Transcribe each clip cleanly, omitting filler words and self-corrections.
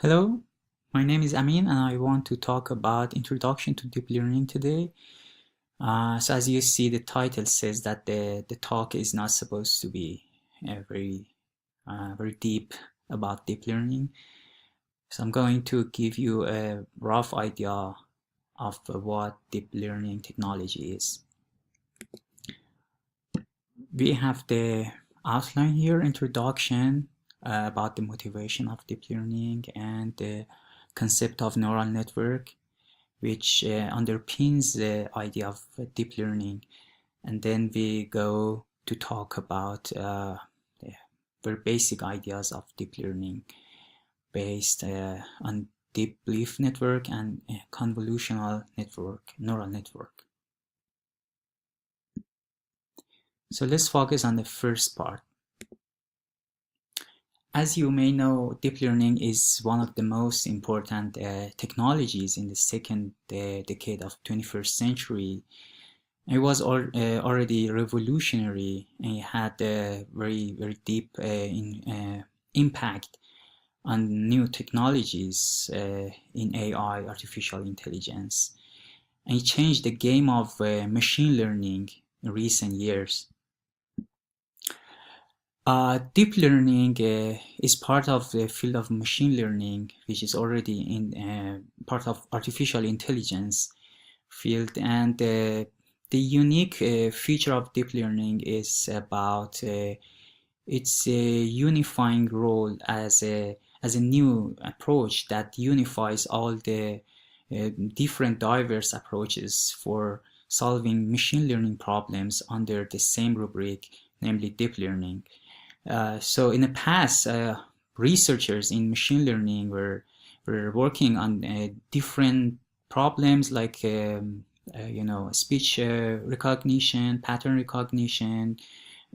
Hello, my name is Amin and I want to talk about Introduction to Deep Learning today. So as you see, the title says that the talk is not supposed to be very deep about deep learning. So I'm going to give you a rough idea of what deep learning technology is. We have the outline here, introduction about the motivation of deep learning and the concept of neural network, which underpins the idea of deep learning. And then we go to talk about the very basic ideas of deep learning based on deep belief network and convolutional network, neural network. So let's focus on the first part. As you may know, deep learning is one of the most important technologies in the second decade of 21st century. It was already revolutionary and it had a very deep impact on new technologies in AI, artificial intelligence. And it changed the game of machine learning in recent years. Deep learning is part of the field of machine learning, which is already in part of artificial intelligence field. And the unique feature of deep learning is about its unifying role as a new approach that unifies all the different diverse approaches for solving machine learning problems under the same rubric, namely deep learning. So in the past, researchers in machine learning were working on different problems like speech recognition, pattern recognition,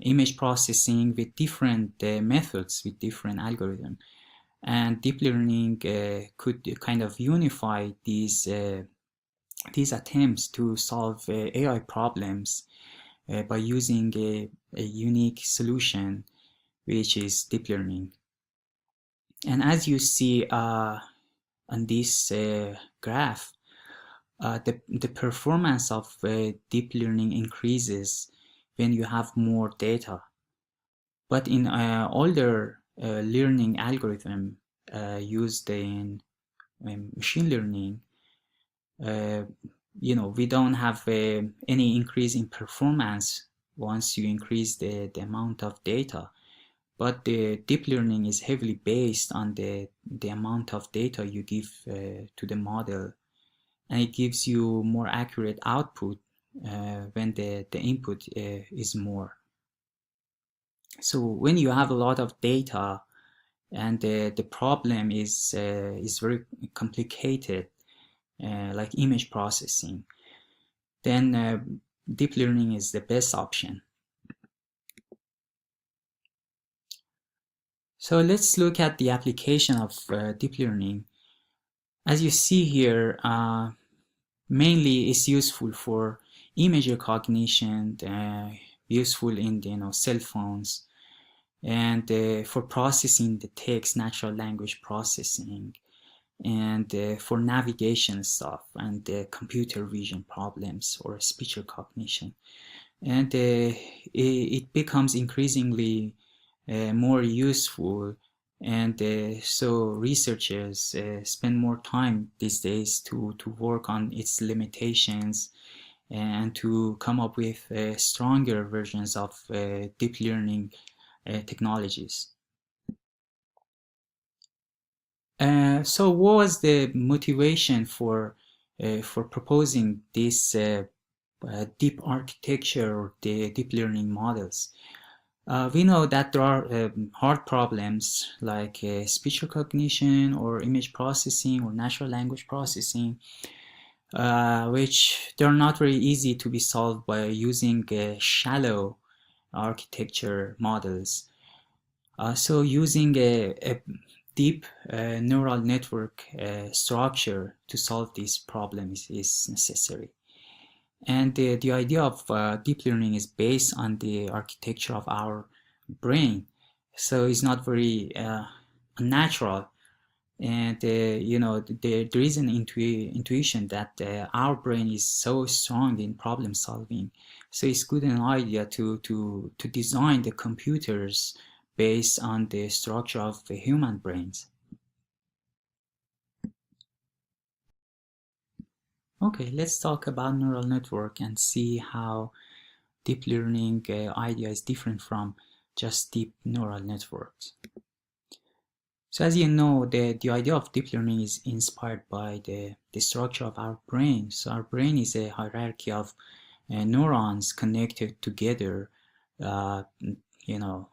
image processing with different methods, with different algorithms. And deep learning could kind of unify these attempts to solve AI problems by using a unique solution, which is deep learning. And as you see on this graph, the performance of deep learning increases when you have more data. But in older learning algorithm used in machine learning, we don't have any increase in performance once you increase the amount of data. But the deep learning is heavily based on the amount of data you give to the model, and it gives you more accurate output when the input is more. So when you have a lot of data and the problem is very complicated, like image processing, then deep learning is the best option. So let's look at the application of deep learning. As you see here, mainly it's useful for image recognition, useful in cell phones, and for processing the text, natural language processing, and for navigation stuff and computer vision problems or speech recognition. And it becomes increasingly more useful, and so researchers spend more time these days to work on its limitations and to come up with stronger versions of deep learning technologies. So what was the motivation for proposing this deep architecture or the deep learning models? We know that there are hard problems like speech recognition or image processing or natural language processing, which they're not very easy to be solved by using shallow architecture models. So using a deep neural network structure to solve these problems is necessary. And the idea of deep learning is based on the architecture of our brain. So it's not very unnatural And there is an intuition that our brain is so strong in problem solving, so it's good an idea to design the computers based on the structure of the human brains. Okay, let's talk about neural network and see how deep learning idea is different from just deep neural networks. So as you know, the idea of deep learning is inspired by the structure of our brain. So our brain is a hierarchy of neurons connected together, uh,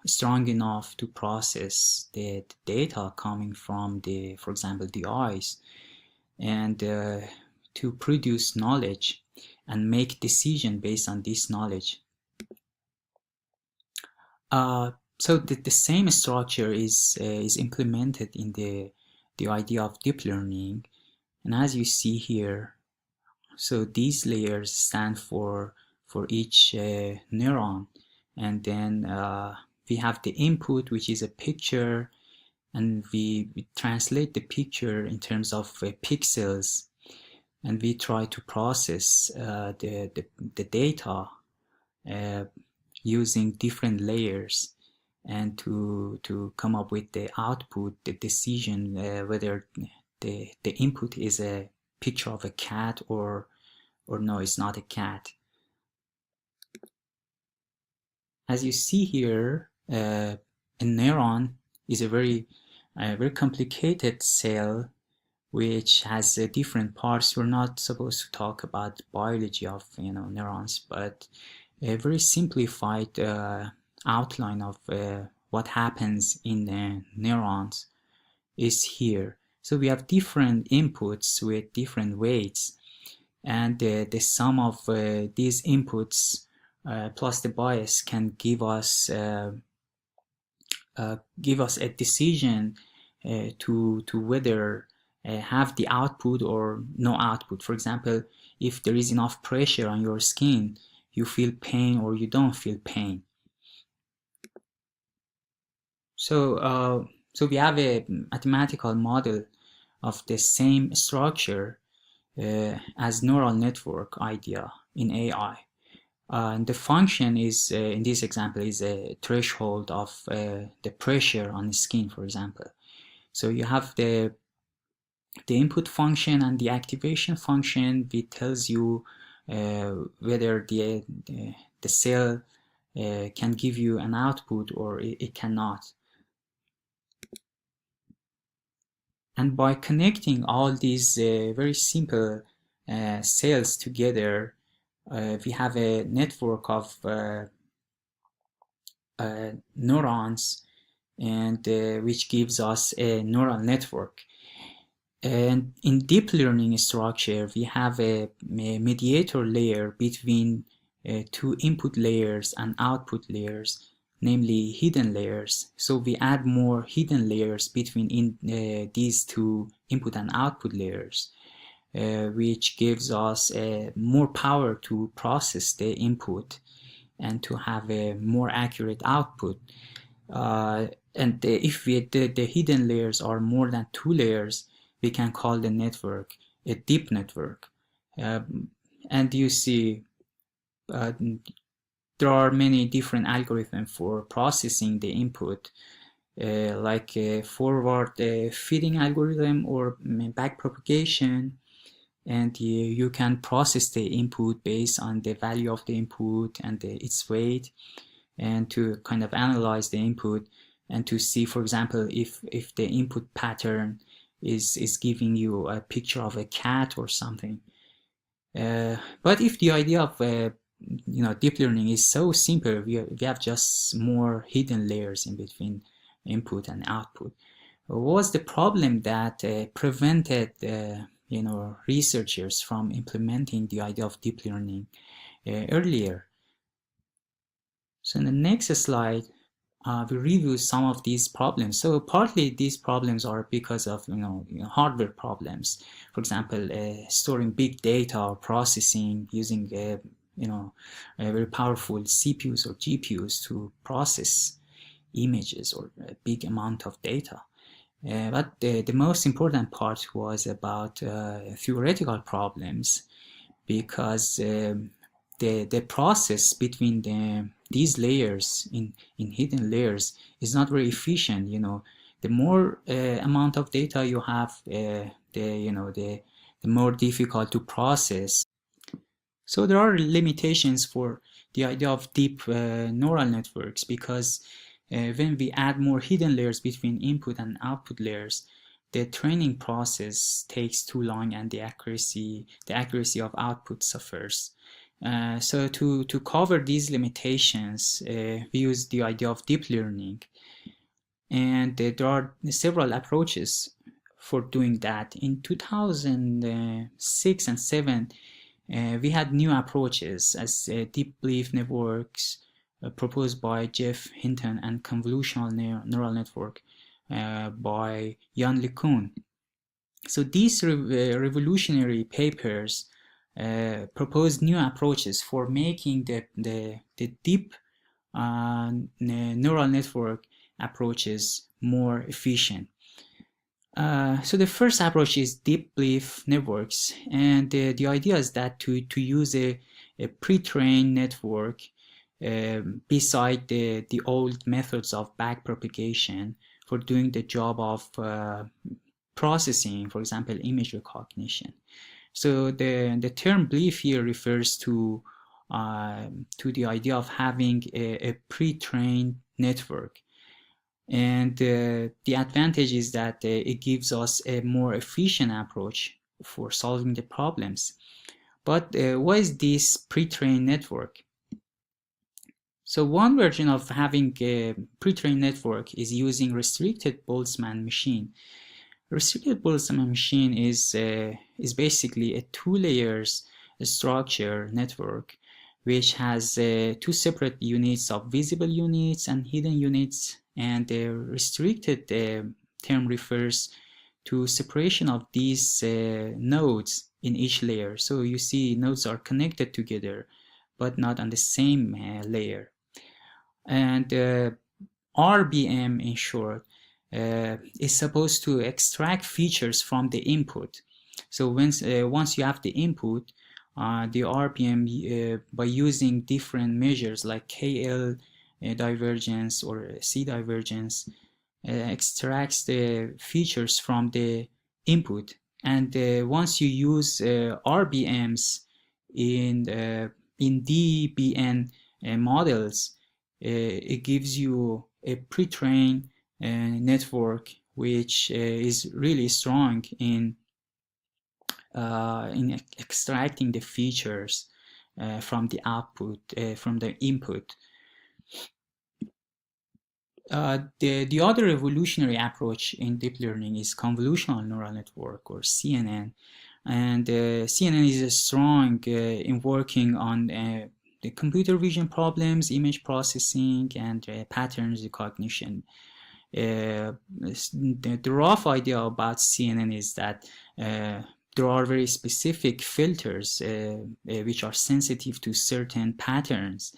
strong enough to process the data coming from for example, the eyes, and to produce knowledge and make decision based on this knowledge. So the same structure is implemented in the idea of deep learning, and as you see here, so these layers stand for each neuron, and then we have the input, which is a picture, and we translate the picture in terms of pixels, and we try to process the data uh, using different layers, and to come up with the output, the decision, whether the input is a picture of a cat or no, it's not a cat. As you see here, a neuron is a very complicated cell which has different parts. We're not supposed to talk about biology of neurons, but a very simplified outline of what happens in neurons is here. So we have different inputs with different weights, and the sum of these inputs plus the bias can give us a decision to whether have the output or no output. For example, if there is enough pressure on your skin, you feel pain or you don't feel pain. So we have a mathematical model of the same structure as neural network idea in AI. And the function is, in this example, is a threshold of the pressure on the skin, for example. So you have the input function and the activation function, which tells you whether the cell can give you an output or it cannot. And by connecting all these very simple cells together, we have a network of neurons, and which gives us a neural network. And in deep learning structure, we have a mediator layer between two input layers and output layers, namely hidden layers. So we add more hidden layers between these two input and output layers, which gives us more power to process the input and to have a more accurate output. And if the hidden layers are more than 2 layers, we can call the network a deep network. And you see there are many different algorithms for processing the input, like a forward feeding algorithm or back propagation, and you can process the input based on the value of the input and its weight, and to kind of analyze the input and to see, for example, if the input pattern is giving you a picture of a cat or something. But if the idea of deep learning is so simple, we have just more hidden layers in between input and output. What was the problem that prevented researchers from implementing the idea of deep learning earlier? So in the next slide, we review some of these problems. So partly these problems are because of hardware problems. For example, storing big data or processing using very powerful CPUs or GPUs to process images or a big amount of data. But the most important part was about theoretical problems, because the process between these layers in hidden layers is not very efficient. The more amount of data you have, the more difficult to process. So there are limitations for the idea of deep neural networks, because when we add more hidden layers between input and output layers, the training process takes too long and the accuracy of output suffers. So to cover these limitations, we use the idea of deep learning, and there are several approaches for doing that. In 2006 and 7, we had new approaches as deep belief networks proposed by Jeff Hinton, and convolutional neural network by Jan LeCun. So these revolutionary papers proposed new approaches for making the deep neural network approaches more efficient. So the first approach is deep belief networks, and the idea is that to use a pre-trained network beside the old methods of backpropagation for doing the job of processing, for example, image recognition. So the term belief here refers to the idea of having a pre-trained network. And the advantage is that it gives us a more efficient approach for solving the problems. But what is this pre-trained network? So one version of having a pre-trained network is using restricted Boltzmann machine. Restricted Boltzmann machine is basically a two layers structure network, which has two separate units of visible units and hidden units, and the restricted term refers to separation of these nodes in each layer. So you see nodes are connected together but not on the same layer. And RBM, in short, is supposed to extract features from the input. So once you have the input, the RBM, by using different measures like KL divergence or C divergence, extracts the features from the input. And once you use RBMs in DBN models, it gives you a pre-trained network which is really strong in extracting the features from the output, from the input. The other revolutionary approach in deep learning is convolutional neural network, or CNN. And CNN is strong in working on the computer vision problems, image processing, and patterns recognition. The rough idea about CNN is that there are very specific filters which are sensitive to certain patterns,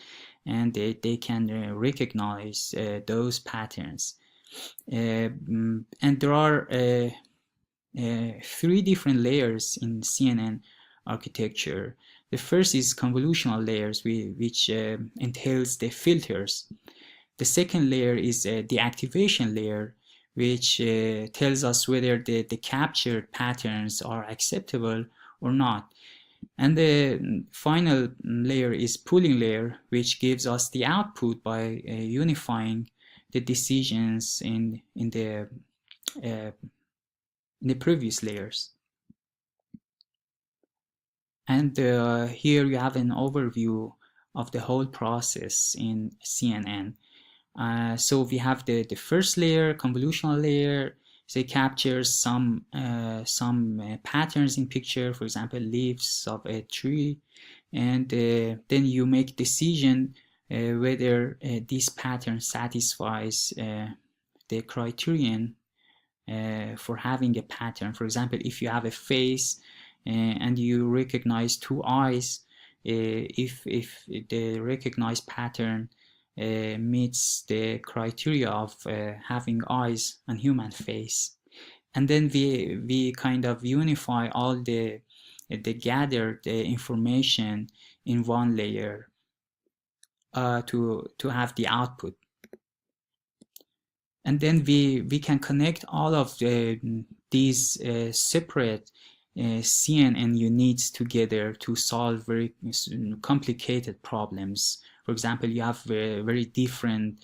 and they can recognize those patterns. And there are three different layers in CNN architecture. The first is convolutional layers, which entails the filters. The second layer is the activation layer, which tells us whether the captured patterns are acceptable or not. And the final layer is pooling layer, which gives us the output by unifying the decisions in the previous layers. And here you have an overview of the whole process in CNN. So we have the first layer, convolutional layer. So it captures some patterns in picture, for example, leaves of a tree, and then you make decision whether this pattern satisfies the criterion for having a pattern. For example, if you have a face and you recognize two eyes, if the recognized pattern meets the criteria of having eyes on human face, and then we kind of unify all the gathered information in one layer to have the output. And then we can connect all of these separate CNN units together to solve very complicated problems. For example, you have very different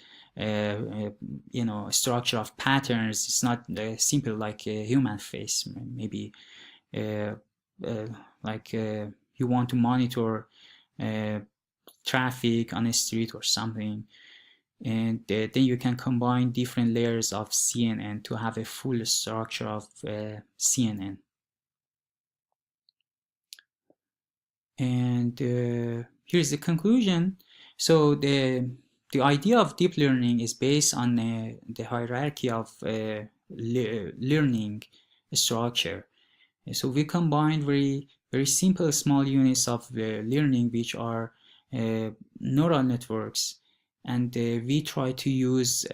structure of patterns. It's not simple like a human face. Maybe you want to monitor traffic on a street or something, and then you can combine different layers of CNN to have a full structure of CNN. And here's the conclusion. So the idea of deep learning is based on the hierarchy of learning structure. So we combine very simple small units of learning, which are neural networks, and we try to use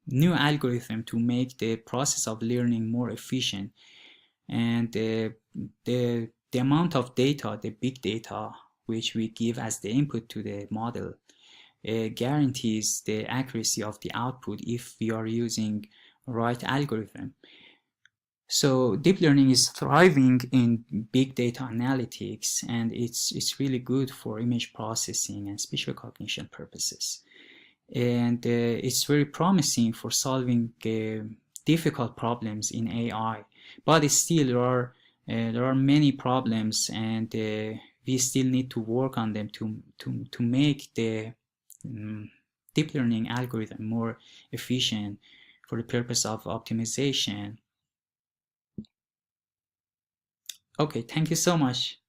new algorithm to make the process of learning more efficient. And the amount of data, the big data, which we give as the input to the model, guarantees the accuracy of the output if we are using right algorithm. So deep learning is thriving in big data analytics, and it's really good for image processing and speech recognition purposes. And it's very promising for solving difficult problems in AI. But still, there are many problems, and we still need to work on them to make the deep learning algorithm more efficient for the purpose of optimization. Okay, thank you so much.